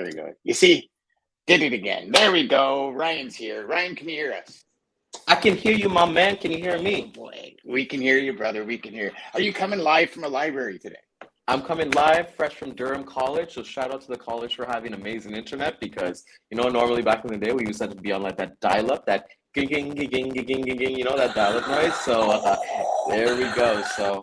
There we go. You see, did it again. There we go. Ryan's here. Ryan, can you hear us? I can hear you, my man. Can you hear me? Oh, boy. We can hear you, brother. We can hear you. Are you coming live from a library today? I'm coming live, fresh from Durham College. So shout out to the college for having amazing internet because, normally back in the day, we used to be on like that dial-up, that ging, ging, ging, ging, ging, ging, ging, that dial-up noise. So there we go. So,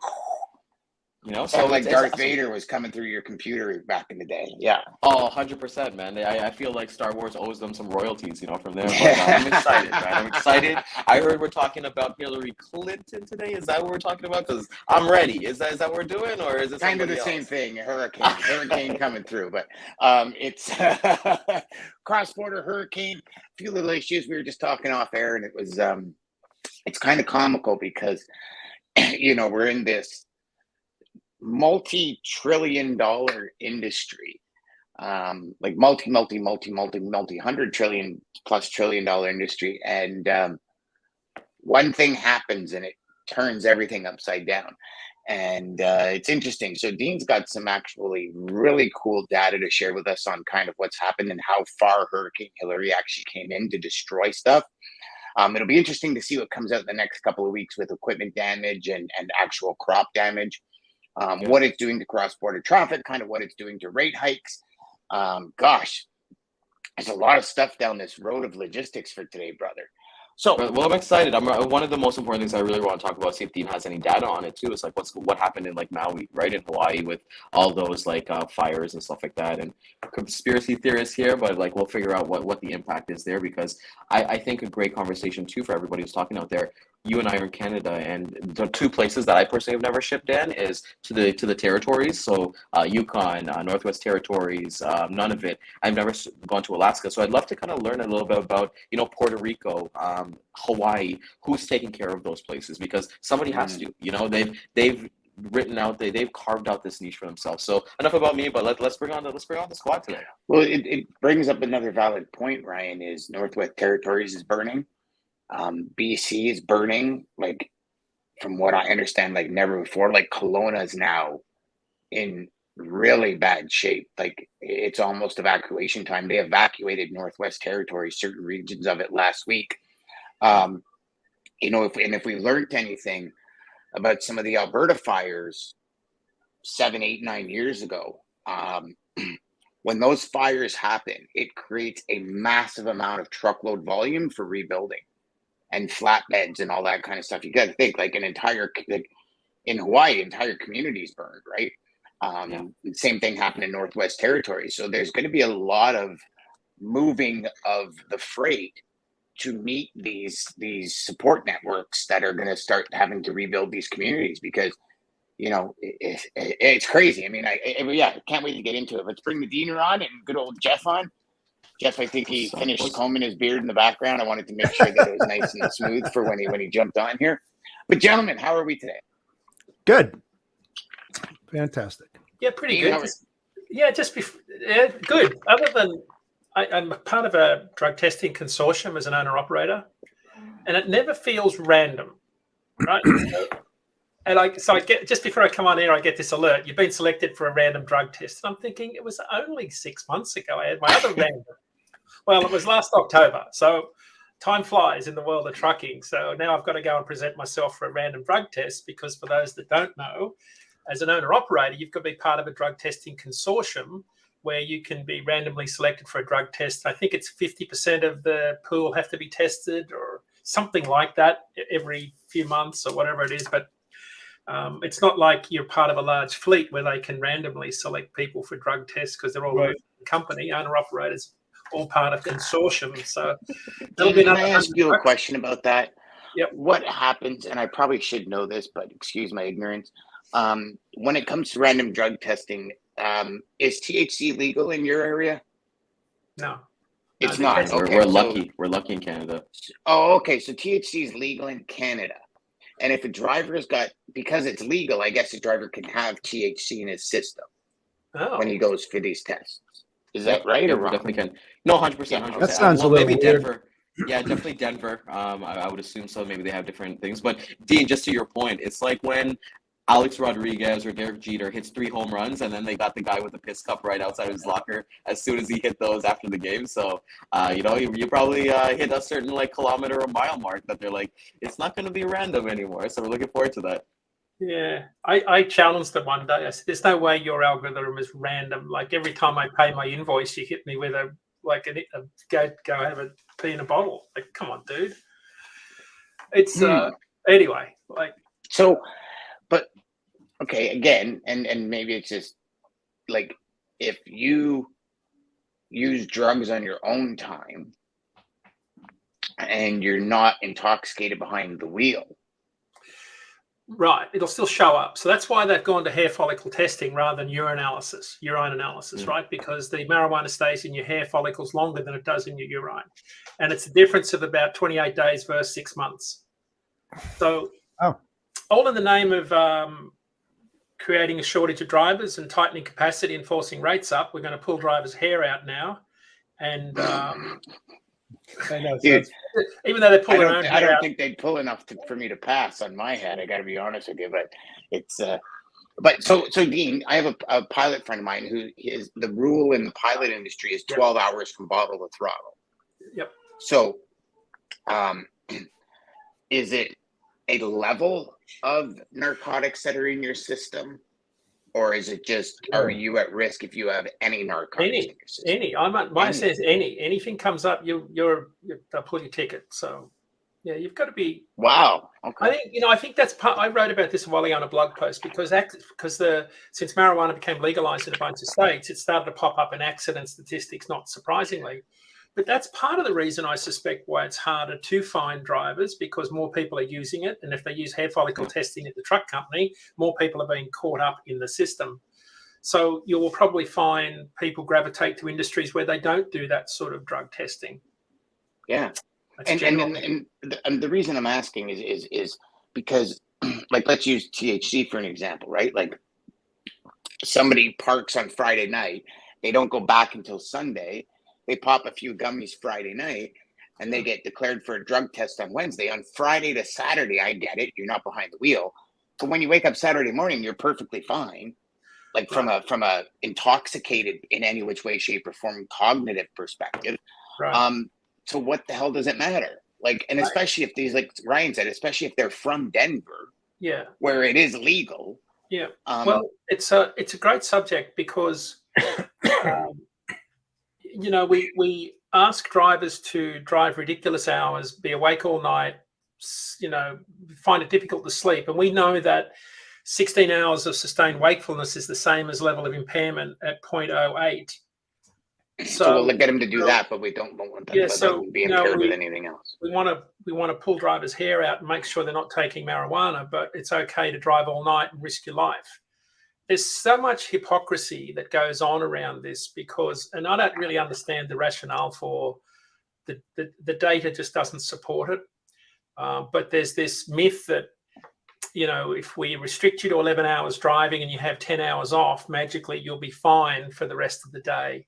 so like Darth Vader was coming through your computer back in the day. Yeah. Oh, 100%, man. I feel like Star Wars owes them some royalties, from there. But I'm excited, man. I'm excited. I heard we're talking about Hillary Clinton today. Is that what we're talking about? Because I'm ready. Is that what we're doing, or is it kind of the else? Same thing? Hurricane coming through, but it's cross-border hurricane. A few little issues we were just talking off air, and it was it's kind of comical because we're in this multi-trillion-dollar industry, like multi-100 trillion plus $1 trillion industry, and one thing happens and it turns everything upside down. And it's interesting. So Dean's got some actually really cool data to share with us on kind of what's happened and how far Hurricane Hillary actually came in to destroy stuff. It'll be interesting to see what comes out in the next couple of weeks with equipment damage and actual crop damage. What it's doing to cross-border traffic, kind of what it's doing to rate hikes. Gosh, there's a lot of stuff down this road of logistics for today, brother. So, well, I'm excited. One of the most important things I really want to talk about, see if Dean has any data on it too, is like what happened in like Maui, right, in Hawaii, with all those like fires and stuff like that. And conspiracy theorists here, but like we'll figure out what the impact is there, because I think a great conversation too for everybody who's talking out there. You and I are in Canada, and the two places that I personally have never shipped in is to the territories. So Yukon, Northwest Territories, none of it. I've never gone to Alaska. So I'd love to kind of learn a little bit about, Puerto Rico, Hawaii, who's taking care of those places, because somebody has to. They've written out, they've carved out this niche for themselves. So enough about me, but let's bring on the squad today. Well, it brings up another valid point, Ryan. Is Northwest Territories is burning. BC is burning, like, from what I understand, like never before. Like Kelowna is now in really bad shape. Like it's almost evacuation time. They evacuated Northwest Territories, certain regions of it last week. If we learned anything about some of the Alberta fires 7, 8, 9 years ago, when those fires happen, it creates a massive amount of truckload volume for rebuilding and flatbeds and all that kind of stuff. You got to think like in Hawaii, entire communities burned, right? Same thing happened in Northwest Territories. So there's going to be a lot of moving of the freight to meet these support networks that are going to start having to rebuild these communities, because it's crazy. I mean, I can't wait to get into it. Let's bring the Deaner on and good old Jeff on. Jeff, I think he finished combing his beard in the background. I wanted to make sure that it was nice and smooth for when he jumped on here. But gentlemen, how are we today? Good. Fantastic. Yeah, pretty good. Good. Other than I'm part of a drug testing consortium as an owner-operator, and it never feels random, right? And I get, just before I come on here, I get this alert: you've been selected for a random drug test. And I'm thinking, it was only 6 months ago I had my other random. Well, it was last October. So time flies in the world of trucking. So now I've got to go and present myself for a random drug test, because for those that don't know, as an owner-operator, you've got to be part of a drug testing consortium where you can be randomly selected for a drug test. I think it's 50% of the pool have to be tested or something like that every few months or whatever it is. But it's not like you're part of a large fleet where they can randomly select people for drug tests, because they're all right. Company, owner-operators, all part of consortium. So can I ask you a question about that? Yep. What happens, and I probably should know this, but excuse my ignorance, when it comes to random drug testing, is THC legal in your area? No. It's not. Okay, we're lucky. We're lucky in Canada. Oh, okay. So THC is legal in Canada. And if a driver's because it's legal, I guess a driver can have THC in his system when he goes for these tests. Is that right or wrong? Definitely can. No, 100%. That sounds a little maybe weird. Denver. Yeah, definitely Denver. I would assume so. Maybe they have different things. But Dean, just to your point, it's like when Alex Rodriguez or Derek Jeter hits 3 home runs, and then they got the guy with the piss cup right outside of his locker as soon as he hit those after the game. So, you probably hit a certain like kilometer or mile mark that they're like, it's not going to be random anymore. So we're looking forward to that. Yeah, I challenged them one day. I said, "There's no way your algorithm is random. Like every time I pay my invoice, you hit me with a go have a pee in a bottle. Like, come on, dude." It's anyway. Like so, but okay, again, and maybe it's just like if you use drugs on your own time and you're not intoxicated behind the wheel. Right, it'll still show up. So that's why they've gone to hair follicle testing rather than urine analysis, right? Because the marijuana stays in your hair follicles longer than it does in your urine. And it's a difference of about 28 days versus 6 months. So all in the name of creating a shortage of drivers and tightening capacity and forcing rates up, we're going to pull drivers' hair out now. And I know, dude, even though they pull their own hair I don't out, think they'd pull enough for me to pass on my head. I got to be honest with you, but it's but so Dean, I have a pilot friend of mine who is the rule in the pilot industry is 12 hours from bottle to throttle. Yep. So, is it a level of narcotics that are in your system, or is it just are you at risk if you have any narcotics in your system? Mine says anything comes up, they'll pull your ticket. So yeah, you've got to be. Wow. Okay. I think that's part. I wrote about this a while ago on a blog post because since marijuana became legalized in a bunch of states, it started to pop up in accident statistics, not surprisingly. But that's part of the reason I suspect why it's harder to find drivers, because more people are using it. And if they use hair follicle testing at the truck company, more people are being caught up in the system. So you will probably find people gravitate to industries where they don't do that sort of drug testing. Yeah. And the reason I'm asking is because, like, let's use THC for an example, right? Like somebody parks on Friday night, they don't go back until Sunday. They pop a few gummies Friday night and they get declared for a drug test on Wednesday. On Friday to Saturday, I get it. You're not behind the wheel. But when you wake up Saturday morning, you're perfectly fine. Like from a intoxicated in any which way, shape, or form cognitive perspective. Right. So what the hell does it matter? Like, and especially if these, like Ryan said, especially if they're from Denver, where it is legal. Yeah. Well, it's a great subject because we ask drivers to drive ridiculous hours, be awake all night, find it difficult to sleep. And we know that 16 hours of sustained wakefulness is the same as level of impairment at 0.08. So we'll get them to do that, but we don't want them to be impaired with anything else. We want to pull drivers' hair out and make sure they're not taking marijuana, but it's okay to drive all night and risk your life. There's so much hypocrisy that goes on around this and I don't really understand the rationale for the data just doesn't support it. But there's this myth that, if we restrict you to 11 hours driving and you have 10 hours off, magically you'll be fine for the rest of the day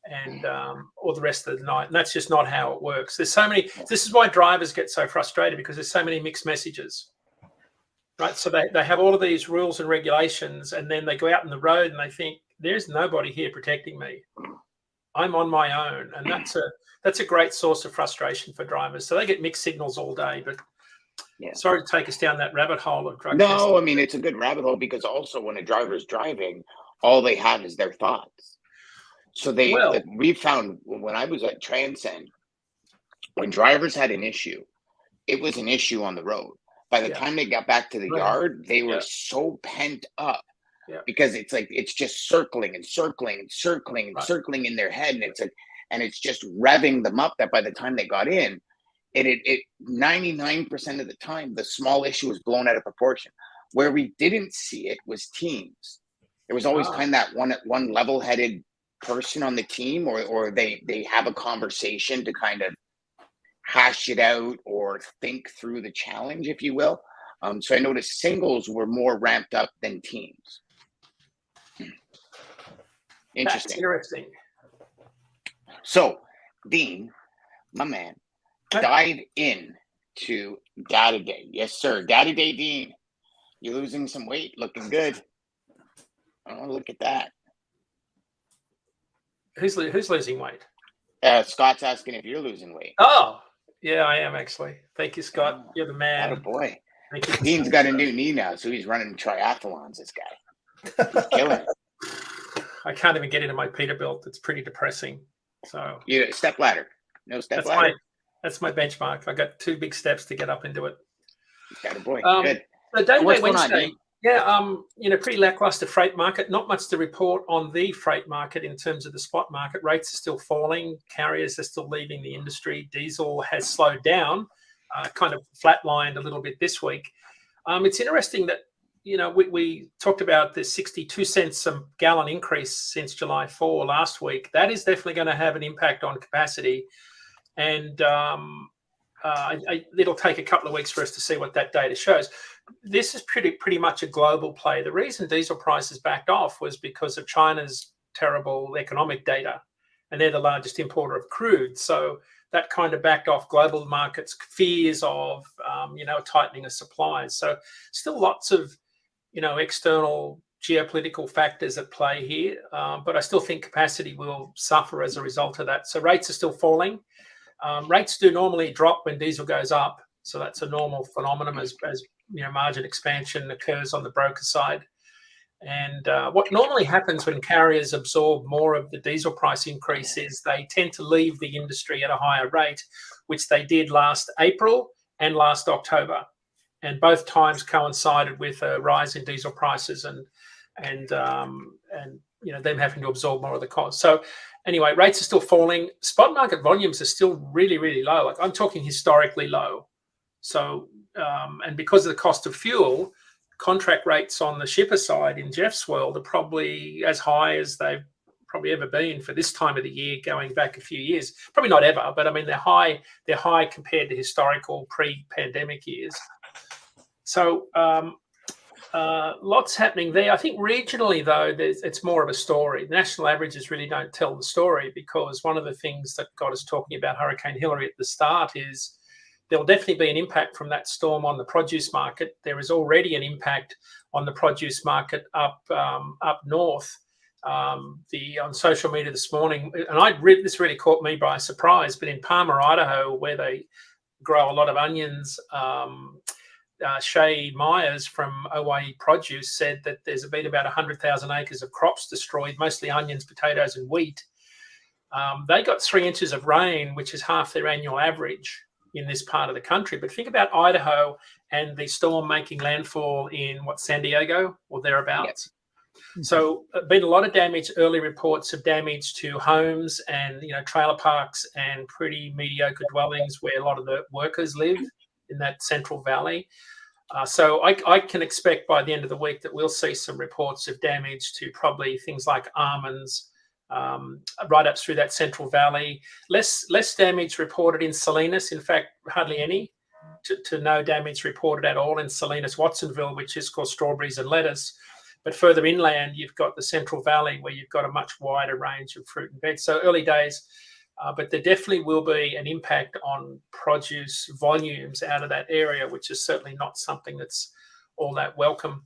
and or the rest of the night. And that's just not how it works. This is why drivers get so frustrated, because there's so many mixed messages. Right, so they have all of these rules and regulations, and then they go out on the road and they think there's nobody here protecting me. I'm on my own, and that's a great source of frustration for drivers. So they get mixed signals all day. But sorry to take us down that rabbit hole of drug testing. No, I mean it's a good rabbit hole because also when a driver's driving, all they have is their thoughts. So we found when I was at Transcend, when drivers had an issue, it was an issue on the road. By the time they got back to the yard, they were so pent up because it's like it's just circling and circling and circling and circling in their head, and it's just revving them up. That by the time they got in, it 99% of the time the small issue was blown out of proportion. Where we didn't see it was teams. There was always kind of that one level-headed person on the team, or they have a conversation to kind of hash it out or think through the challenge, if you will. So I noticed singles were more ramped up than teams. Interesting. That's interesting. So, Dean, my man, dive in to Data Day. Yes, sir. Data Day, Dean. You're losing some weight, looking good. Oh, look at that. Who's losing weight? Scott's asking if you're losing weight. Oh, yeah, I am actually. Thank you, Scott. You're the man. Oh boy. Thank you. Dean's got a new knee now, so he's running triathlons. This guy, he's killing it. I can't even get into my Peterbilt. It's pretty depressing. So You step ladder, no step ladder. That's my benchmark. I got 2 big steps to get up into it. Got a boy. Good. So day What's going Wednesday. on, Yeah, pretty lackluster freight market. Not much to report on the freight market in terms of the spot market. Rates are still falling. Carriers are still leaving the industry. Diesel has slowed down, kind of flatlined a little bit this week. It's interesting that, we talked about the 62 cents a gallon increase since July 4 last week. That is definitely going to have an impact on capacity. And it'll take a couple of weeks for us to see what that data shows. This is pretty much a global play. The reason diesel prices backed off was because of China's terrible economic data, and they're the largest importer of crude. So that kind of backed off global markets' fears of, tightening of supplies. So still lots of, external geopolitical factors at play here, but I still think capacity will suffer as a result of that. So rates are still falling. Rates do normally drop when diesel goes up, so that's a normal phenomenon as margin expansion occurs on the broker side. And what normally happens when carriers absorb more of the diesel price increase is they tend to leave the industry at a higher rate, which they did last April and last October, and both times coincided with a rise in diesel prices and them having to absorb more of the cost. So anyway, rates are still falling. Spot market volumes are still really, really low. Like, I'm talking historically low. So, and because of the cost of fuel, contract rates on the shipper side in Jeff's world are probably as high as they've probably ever been for this time of the year, going back a few years. Probably not ever, but I mean, they're high. They're high compared to historical pre-pandemic years. So lots happening there. I think regionally, though, it's more of a story. The national averages really don't tell the story, because one of the things that got us talking about Hurricane Hillary at the start is there'll definitely be an impact from that storm on the produce market. There is already an impact on the produce market up north. On social media this morning, and this really caught me by surprise, but in Palmer, Idaho, where they grow a lot of onions, Shay Myers from OYE Produce said that there's been about 100,000 acres of crops destroyed, mostly onions, potatoes, and wheat. They got 3 inches of rain, which is half their annual average in this part of the country. But think about Idaho and the storm making landfall in San Diego or thereabouts. Yep. So been a lot of damage. Early reports of damage to homes and trailer parks and pretty mediocre dwellings where a lot of the workers live in that Central Valley. So I can expect by the end of the week that we'll see some reports of damage to probably things like almonds, right up through that Central Valley. Less damage reported in Salinas. In fact, hardly any, to no damage reported at all in Salinas, Watsonville, which is called strawberries and lettuce. But further inland, you've got the Central Valley, where you've got a much wider range of fruit and veg. So early days, but there definitely will be an impact on produce volumes out of that area, which is certainly not something that's all that welcome.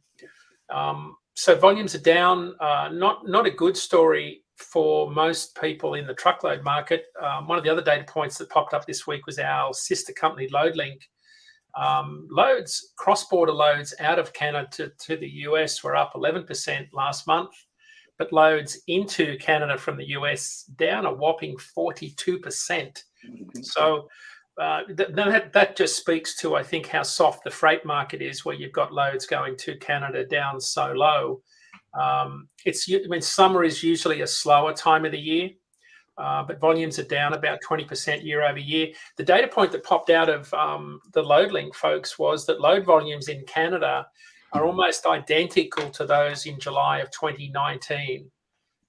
So volumes are down. Not a good story for most people in the truckload market. One of the other data points that popped up this week was our sister company, LoadLink. Loads, cross-border loads out of Canada to the US were up 11% last month, but loads into Canada from the US down a whopping 42%. So that just speaks to, I think, how soft the freight market is, where you've got loads going to Canada down so low. Summer is usually a slower time of the year, but volumes are down about 20% year over year. The data point that popped out of the LoadLink folks was that load volumes in Canada are almost identical to those in July of 2019.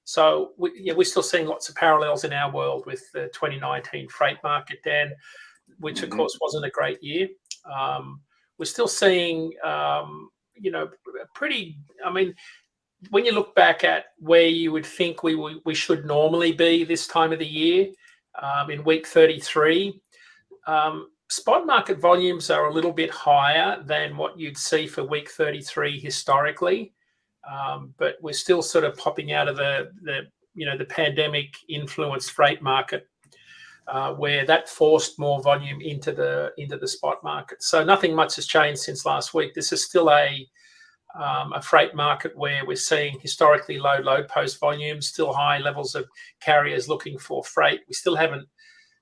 So we're still seeing lots of parallels in our world with the 2019 freight market, Dan, which of course wasn't a great year. We're still seeing, when you look back at where you would think we should normally be this time of the year, in week 33, spot market volumes are a little bit higher than what you'd see for week 33 historically, but we're still sort of popping out of the pandemic influenced freight market, where that forced more volume into the spot market. So nothing much has changed since last week. This is still a freight market where we're seeing historically low load post volumes, still high levels of carriers looking for freight. We still haven't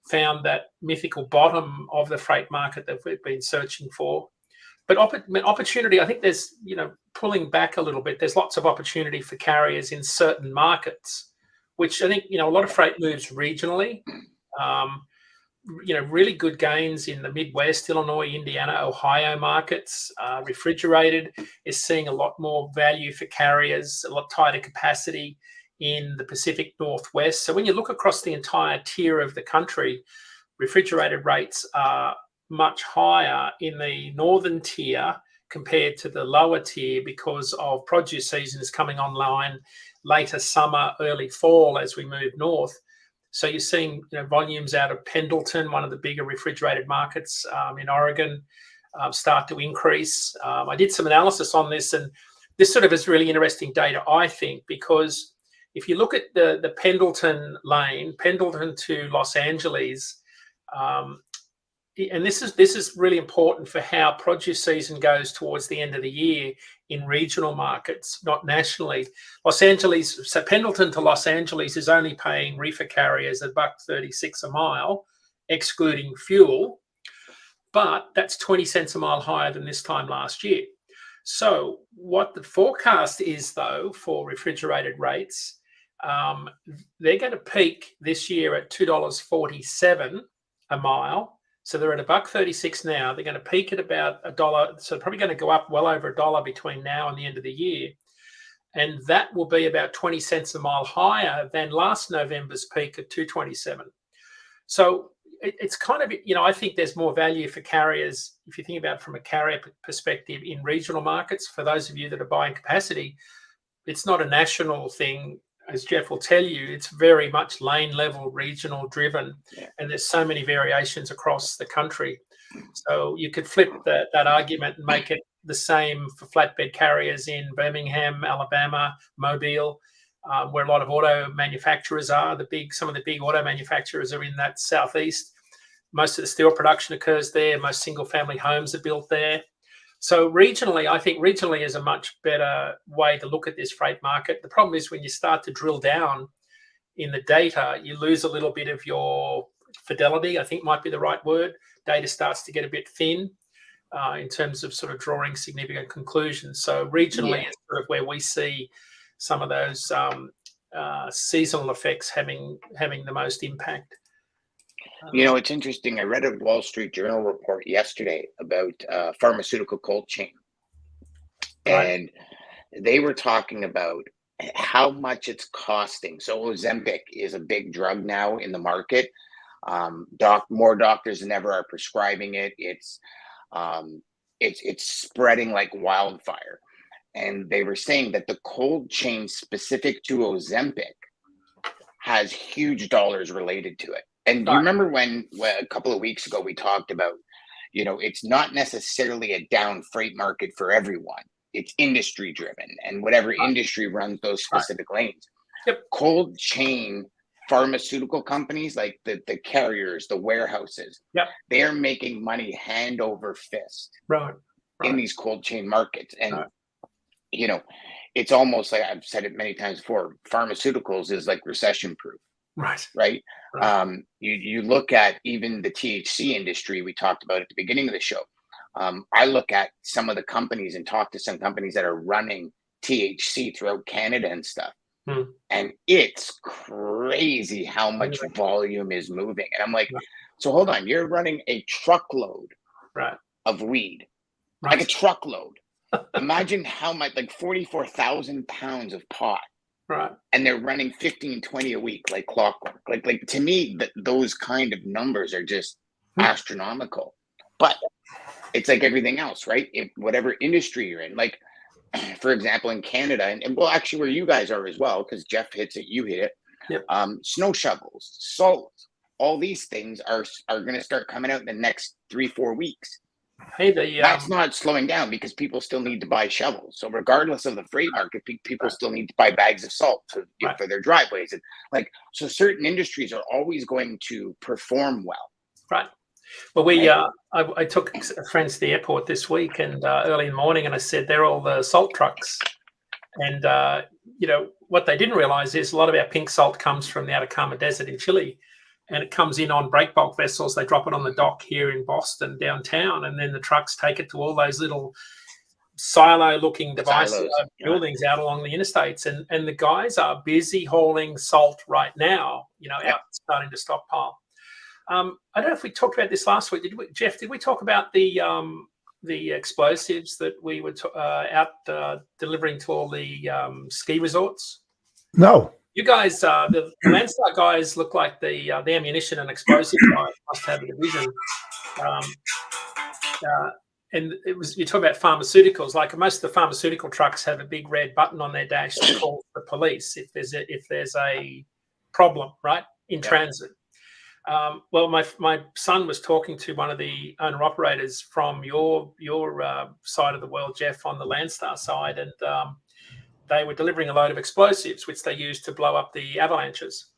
found that mythical bottom of the freight market that we've been searching for. But opportunity, I think there's, pulling back a little bit, there's lots of opportunity for carriers in certain markets, which I think, a lot of freight moves regionally. Really good gains in the Midwest, Illinois, Indiana, Ohio markets. Refrigerated is seeing a lot more value for carriers, a lot tighter capacity in the Pacific Northwest. So when you look across the entire tier of the country, refrigerated rates are much higher in the northern tier compared to the lower tier because of produce season is coming online later summer, early fall as we move north. So you're seeing volumes out of Pendleton, one of the bigger refrigerated markets in Oregon, start to increase. I did some analysis on this, and this sort of is really interesting data, I think, because if you look at the Pendleton lane, Pendleton to Los Angeles, and this is really important for how produce season goes towards the end of the year in regional markets, not nationally. Los Angeles, so Pendleton to Los Angeles is only paying reefer carriers $1.36 a mile, excluding fuel, but that's 20 cents a mile higher than this time last year. So what the forecast is, though, for refrigerated rates, they're going to peak this year at $2.47 a mile. So they're at $1.36 now. They're going to peak at about $1. So probably going to go up well over $1 between now and the end of the year. And that will be about 20 cents a mile higher than last November's peak at $2.27. So it's kind of, I think there's more value for carriers, if you think about it from a carrier perspective in regional markets. For those of you that are buying capacity, it's not a national thing. As Jeff will tell you, it's very much lane level, regional driven, and there's so many variations across the country. So you could flip that argument and make it the same for flatbed carriers in Birmingham, Alabama, Mobile, where a lot of auto manufacturers are. Some of the big auto manufacturers are in that southeast. Most of the steel production occurs there. Most single family homes are built there. So regionally, I think regionally is a much better way to look at this freight market. The problem is when you start to drill down in the data, you lose a little bit of your fidelity, I think might be the right word. Data starts to get a bit thin in terms of sort of drawing significant conclusions. So regionally is sort of where we see some of those seasonal effects having the most impact. It's interesting. I read a Wall Street Journal report yesterday about pharmaceutical cold chain. And they were talking about how much it's costing. So Ozempic is a big drug now in the market. More doctors than ever are prescribing it. It's spreading like wildfire. And they were saying that the cold chain specific to Ozempic has huge dollars related to it. And do you remember when a couple of weeks ago we talked about, it's not necessarily a down freight market for everyone. It's industry driven, and whatever industry runs those specific lanes. Yep. Cold chain pharmaceutical companies like the carriers, the warehouses, they're making money hand over fist in these cold chain markets. And, it's almost like I've said it many times before, pharmaceuticals is like recession proof. Right. You look at even the THC industry we talked about at the beginning of the show. I look at some of the companies and talk to some companies that are running THC throughout Canada and stuff. And it's crazy how much volume is moving. And I'm like, so hold on, you're running a truckload of weed, like a truckload. Imagine how much, like 44,000 pounds of pot. And they're running 15, 20 a week, like clockwork. Like to me, those kind of numbers are just astronomical. But it's like everything else, right? Whatever industry you're in, like for example, in Canada, and well, actually where you guys are as well, because Jeff hits it, you hit it. Snow shovels, salt, all these things are going to start coming out in the next 3-4 weeks. Hey, that's not slowing down because people still need to buy shovels. So regardless of the freight market, people still need to buy bags of salt for their driveways. And like, so certain industries are always going to perform well. Right. Well, I took friends to the airport this week and early in the morning, and I said, they're all the salt trucks. And, what they didn't realize is a lot of our pink salt comes from the Atacama Desert in Chile. And it comes in on break bulk vessels. They drop it on the dock here in Boston downtown, and then the trucks take it to all those little silo-looking devices, buildings out along the interstates. And the guys are busy hauling salt right now, out starting to stockpile. I don't know if we talked about this last week. Jeff, did we talk about the explosives that we were out delivering to all the ski resorts? No. You guys, the Landstar guys look like the ammunition and explosive guys must have a division. And you talk about pharmaceuticals. Like most of the pharmaceutical trucks have a big red button on their dash that calls the police if there's a problem, right, in transit. Well, my son was talking to one of the owner operators from your side of the world, Jeff, on the Landstar side, and they were delivering a load of explosives, which they used to blow up the avalanches.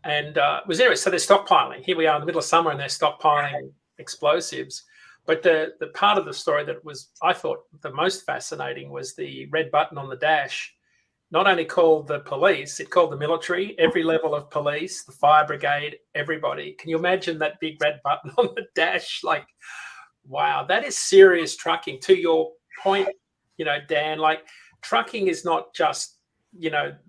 And so they're stockpiling. Here we are in the middle of summer, and they're stockpiling explosives. But the part of the story that I thought the most fascinating was the red button on the dash. Not only called the police, it called the military, every level of police, the fire brigade, everybody. Can you imagine that big red button on the dash? Like, wow, that is serious trucking. To your point, Dan, like, trucking is not just,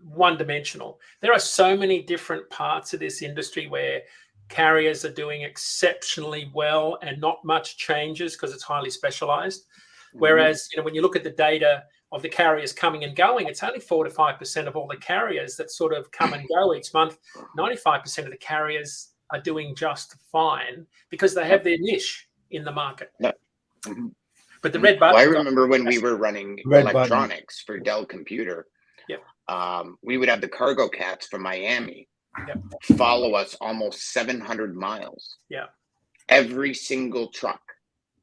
one-dimensional. There are so many different parts of this industry where carriers are doing exceptionally well and not much changes because it's highly specialized. Whereas, when you look at the data of the carriers coming and going, it's only 4 to 5% of all the carriers that sort of come and go each month. 95% of the carriers are doing just fine because they have their niche in the market. But the red button. Well, I remember when we were running electronics for Dell Computer, we would have the cargo cats from Miami follow us almost 700 miles. Every single truck.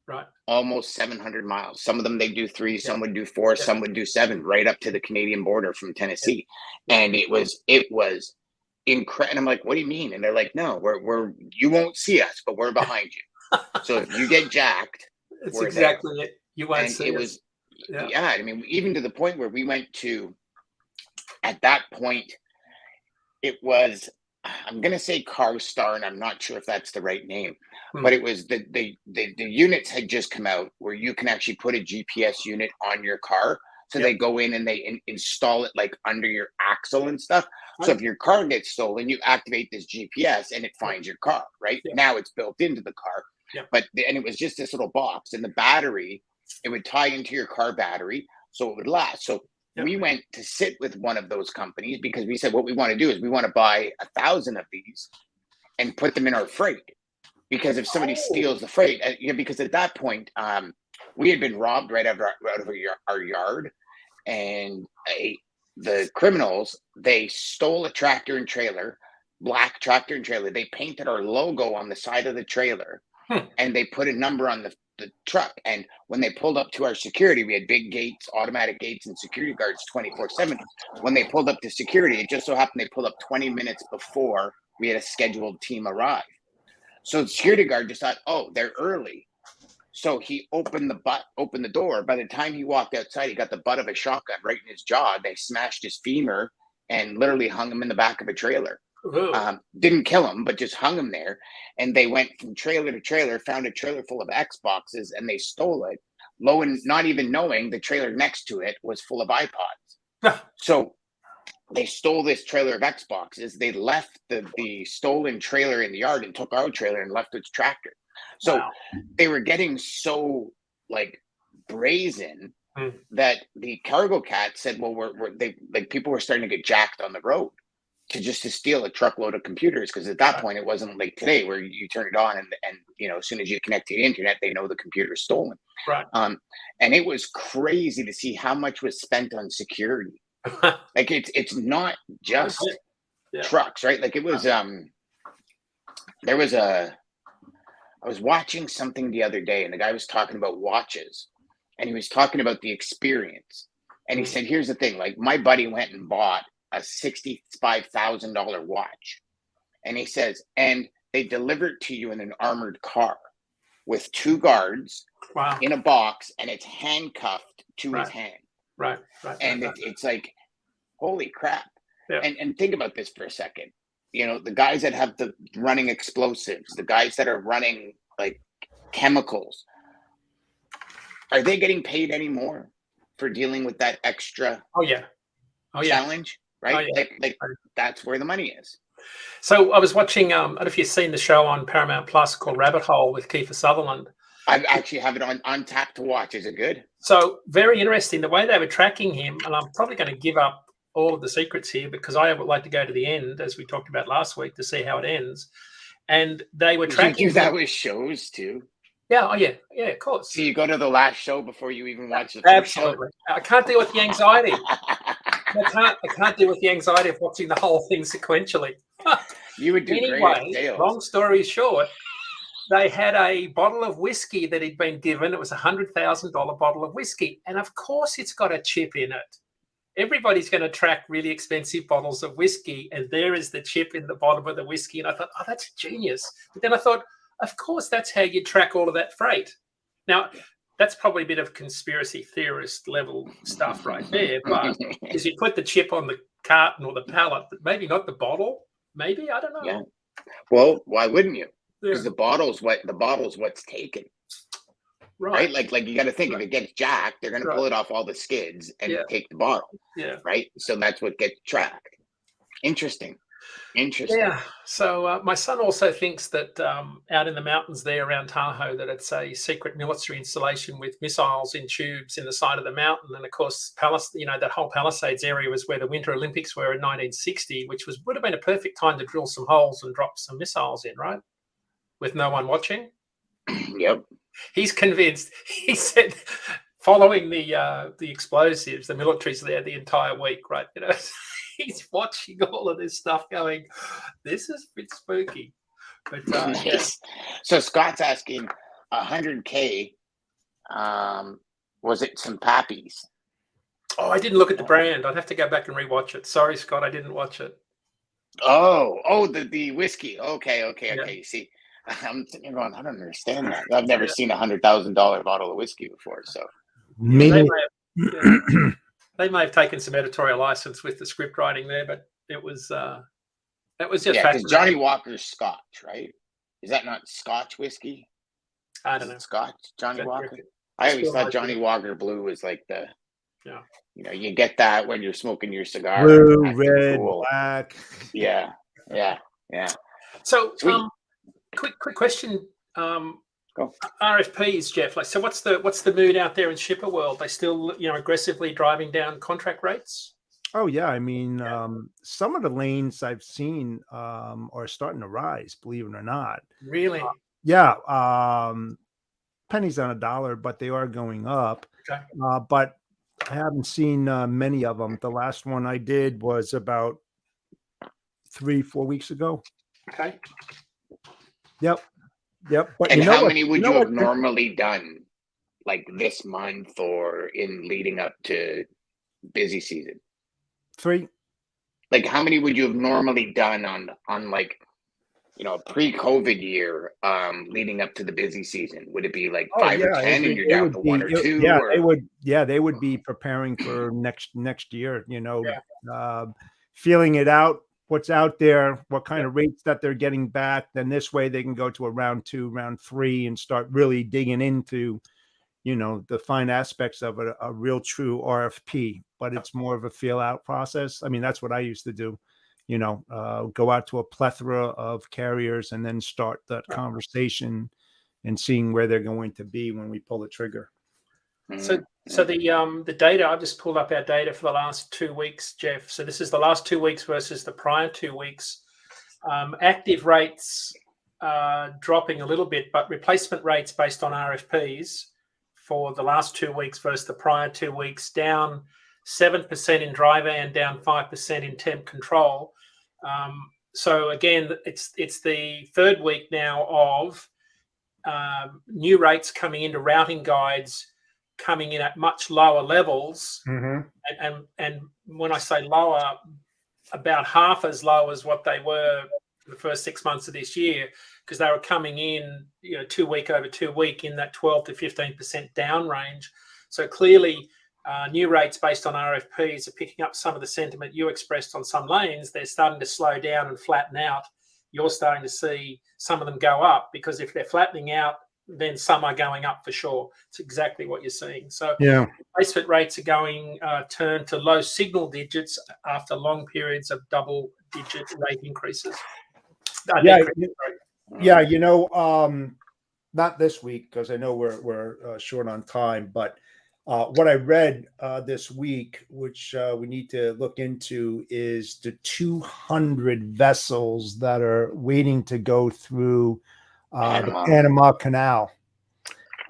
Right. Almost 700 miles. Some of them they do 3, some would do 4, some would do 7, right up to the Canadian border from Tennessee. And it was incredible. I'm like, what do you mean? And they're like, no, we're you won't see us, but we're behind you. So if you get jacked, it's exactly there. It. You won't see it us. Was I mean, even to the point where we went to, at that point, it was, I'm going to say CarStar, and I'm not sure if that's the right name, but it was the units had just come out where you can actually put a GPS unit on your car. So they go in and they install it like under your axle and stuff. So if your car gets stolen, you activate this GPS and it finds your car, right? Now it's built into the car. And it was just this little box, and the battery, it would tie into your car battery so it would last. So we went to sit with one of those companies because we said what we want to do is we want to buy 1,000 of these and put them in our freight. Because if somebody steals the freight, because at that point, we had been robbed right out of our yard, and the criminals, they stole a tractor and trailer, black tractor and trailer. They painted our logo on the side of the trailer, and they put a number on the truck. And when they pulled up to our security, we had big gates, automatic gates, and security guards 24/7. When they pulled up to security, it just so happened they pulled up 20 minutes before we had a scheduled team arrive. So the security guard just thought, oh, they're early. So he opened the door. By the time he walked outside, he got the butt of a shotgun right in his jaw. They smashed his femur and literally hung him in the back of a trailer. Didn't kill him, but just hung him there. And they went from trailer to trailer, found a trailer full of Xboxes, and they stole it. Not even knowing the trailer next to it was full of iPods. So they stole this trailer of Xboxes. They left the stolen trailer in the yard and took our trailer and left its tractor. So they were getting so brazen that the cargo cat said, well, people were starting to get jacked on the road to steal a truckload of computers. Because at that point, it wasn't like today where you turn it on and as soon as you connect to the internet, they know the computer is stolen. Right. And it was crazy to see how much was spent on security. It's not just trucks, right? Like it was there was I was watching something the other day, and the guy was talking about watches, and he was talking about the experience. And he said, here's the thing, like my buddy went and bought a $65,000 watch. And he says, and they deliver it to you in an armored car with 2 guards in a box, and it's handcuffed to his hand. Right. And it's like, holy crap. Yeah. And think about this for a second. You know, the guys that have the running explosives, the guys that are running like chemicals, are they getting paid anymore for dealing with that extra challenge? Right? Like that's where the money is. So I was watching, I don't know if you've seen the show on Paramount Plus called Rabbit Hole with Kiefer Sutherland. I actually have it on tap to watch. Is it good? So very interesting the way they were tracking him, and I'm probably going to give up all of the secrets here because I would like to go to the end, as we talked about last week, to see how it ends. And they were tracking. You do that with shows too? Yeah. Of course. So you go to the last show before you even watch the first show? I can't deal with the anxiety. I can't deal with the anxiety of watching the whole thing sequentially. You would do anyway, great. Long story short, they had a bottle of whiskey that he'd been given. It was a $100,000 bottle of whiskey. And of course, it's got a chip in it. Everybody's going to track really expensive bottles of whiskey. And there is the chip in the bottom of the whiskey. And I thought, oh, that's genius. But then I thought, of course, that's how you track all of that freight. Now, that's probably a bit of conspiracy theorist level stuff right there. But as you put the chip on the carton or the pallet, but maybe not the bottle. Maybe, I don't know. Yeah. Well, why wouldn't you? Yeah. Because the bottle's what's taken. Right? Like you got to think if it gets jacked, they're going to pull it off all the skids and take the bottle. Yeah. Right. So that's what gets tracked. Interesting. Yeah. So my son also thinks that out in the mountains there around Tahoe, that it's a secret military installation with missiles in tubes in the side of the mountain. And of course, that whole Palisades area was where the Winter Olympics were in 1960, which would have been a perfect time to drill some holes and drop some missiles in, right? With no one watching. Yep. He's convinced. He said, following the explosives, the military's there the entire week, right? You know. He's watching all of this stuff going, this is a bit spooky. But nice. So Scott's asking 100K, was it some Pappies? Oh, I didn't look at the brand. I'd have to go back and rewatch it. Sorry, Scott, I didn't watch it. Oh, the whiskey. Okay. See, I'm thinking going, I don't understand that. I've never seen $100,000 bottle of whiskey before. So maybe. They may have taken some editorial license with the script writing there, but it was just because Johnny Walker's Scotch, right? Is that not Scotch whiskey? I don't know. Scotch, Johnny Walker. I always thought Johnny Walker Blue was like the, you know, you get that when you're smoking your cigar. Blue, red, black. Yeah. So, quick question. Go. RFPs, Jeff. So what's the mood out there in shipper world? They still, aggressively driving down contract rates? Oh yeah, I mean, some of the lanes I've seen are starting to rise, believe it or not. Really? Pennies on a dollar, but they are going up. Okay. But I haven't seen many of them. The last one I did was about 3-4 weeks ago. Okay. Yep. But and how many would you have normally done, like this month or in leading up to busy season? 3. Like how many would you have normally done on like, a pre-COVID year leading up to the busy season? Would it be like 5 or 10 and you're down to 1 or 2? Yeah, they would. Yeah, they would be preparing for next year. Feeling it out. What's out there, what kind of rates that they're getting back. Then this way they can go to a round 2, round 3 and start really digging into, the fine aspects of a real true RFP, but it's more of a feel out process. I mean, that's what I used to do, go out to a plethora of carriers and then start that conversation and seeing where they're going to be when we pull the trigger. So the data, I've just pulled up our data for the last 2 weeks, Jeff. So this is the last 2 weeks versus the prior 2 weeks. Active rates dropping a little bit, but replacement rates based on RFPs for the last 2 weeks versus the prior 2 weeks, down 7% in dry van, down 5% in temp control. So again, it's the third week now of new rates coming into routing guides, coming in at much lower levels, and when I say lower, about half as low as what they were the first 6 months of this year, because they were coming in, 2 week over 2 week in that 12 to 15% down range. So clearly, new rates based on RFPs are picking up some of the sentiment you expressed on some lanes. They're starting to slow down and flatten out. You're starting to see some of them go up, because if they're flattening out, then some are going up for sure. It's exactly what you're seeing. So base fit rates are going turn to low single digits after long periods of double-digit rate increases. Not this week, because I know we're short on time, but what I read this week, which we need to look into, is the 200 vessels that are waiting to go through the Panama Canal.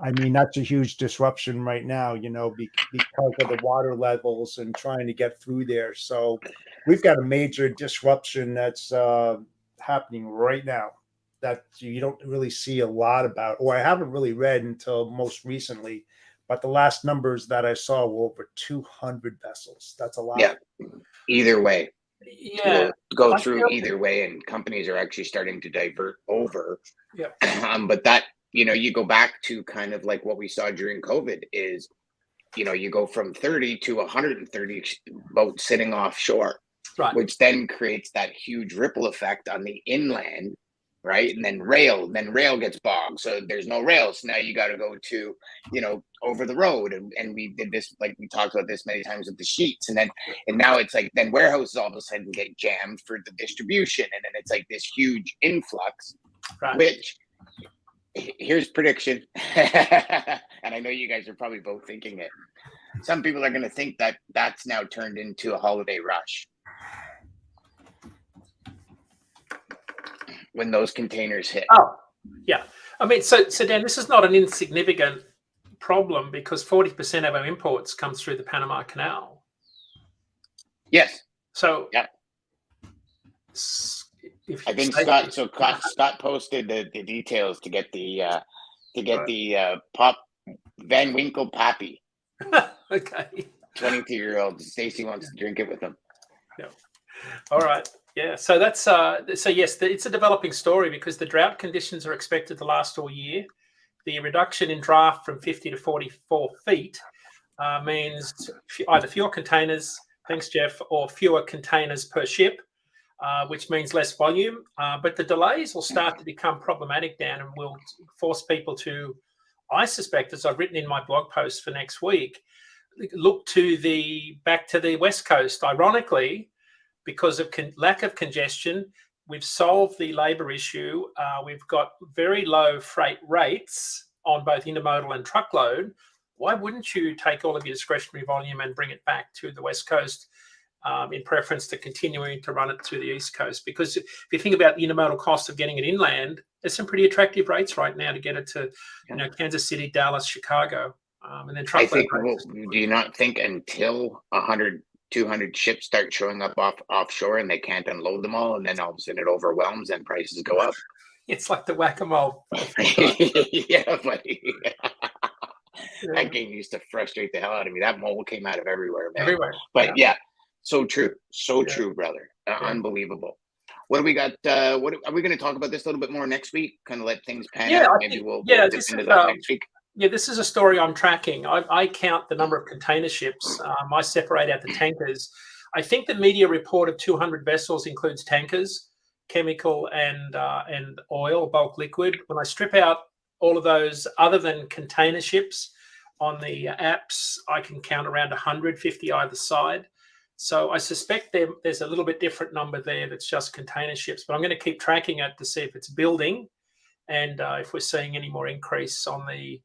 I mean, that's a huge disruption right now, because of the water levels and trying to get through there. So we've got a major disruption that's happening right now that you don't really see a lot about, or I haven't really read until most recently. But the last numbers that I saw were over 200 vessels. That's a lot. Yeah. Either way. Yeah. Go through either way, and companies are actually starting to divert over. Yeah. But that, you go back to kind of like what we saw during COVID is, you go from 30 to 130 boats sitting offshore, right, which then creates that huge ripple effect on the inland, right? And then rail gets bogged. So there's no rail. So now you got to go to, over the road. And we did this, like we talked about this many times with the sheets. And now it's like, then warehouses all of a sudden get jammed for the distribution. And then it's like this huge influx, right, which here's prediction. And I know you guys are probably both thinking it. Some people are going to think that that's now turned into a holiday rush. When those containers hit. Oh, yeah. I mean, so Dan, this is not an insignificant problem, because 40% of our imports come through the Panama Canal. Yes. So yeah. I think Scott posted the details to get the Pop Van Winkle Pappy. Okay. 22-year-old Stacy wants to drink it with him. Yeah. All right. Yeah, so that's yes, it's a developing story, because the drought conditions are expected to last all year. The reduction in draft from 50 to 44 feet means either fewer containers, thanks Jeff, or fewer containers per ship, which means less volume. But the delays will start to become problematic, Dan, and will force people to, I suspect, as I've written in my blog post for next week, look back to the West Coast. Ironically, because of lack of congestion, we've solved the labour issue. We've got very low freight rates on both intermodal and truckload. Why wouldn't you take all of your discretionary volume and bring it back to the West Coast in preference to continuing to run it to the East Coast? Because if you think about the intermodal cost of getting it inland, there's some pretty attractive rates right now to get it to Kansas City, Dallas, Chicago, and then truckload rates. Do you not think until 200 ships start showing up offshore and they can't unload them all, and then all of a sudden it overwhelms and prices go up? It's like the whack-a-mole. Yeah, buddy. That game used to frustrate the hell out of me. That mole came out of everywhere, man. Everywhere. But yeah, so true. So true, brother. Unbelievable. What do we got? What are we going to talk about this a little bit more next week? Kind of let things pan out. Maybe we'll dip into that next week. Yeah, this is a story I'm tracking. I count the number of container ships. I separate out the tankers. I think the media report of 200 vessels includes tankers, chemical and oil, bulk liquid. When I strip out all of those other than container ships on the apps, I can count around 150 either side. So I suspect there's a little bit different number there that's just container ships, but I'm going to keep tracking it to see if it's building and if we're seeing any more increase on the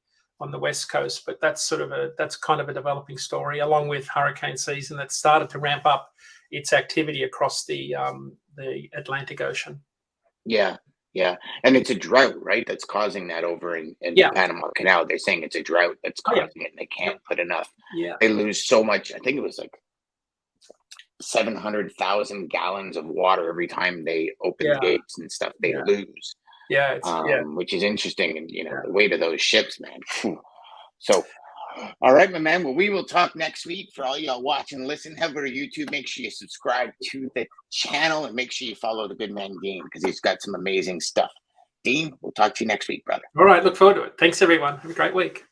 West Coast. But that's kind of a developing story, along with hurricane season that started to ramp up its activity across the Atlantic Ocean. Yeah. And it's a drought, right? That's causing that over in the Panama Canal. They're saying it's a drought that's causing it, and they can't put enough. Yeah. They lose so much. I think it was like 700,000 gallons of water every time they open the gates and stuff. They lose. Yeah, it's which is interesting, and the weight of those ships, man. Phew. So, all right, my man. Well, we will talk next week. For all y'all watch and listen, head over to YouTube. Make sure you subscribe to the channel, and make sure you follow the Good Man Dean, because he's got some amazing stuff. Dean, we'll talk to you next week, brother. All right, look forward to it. Thanks, everyone. Have a great week.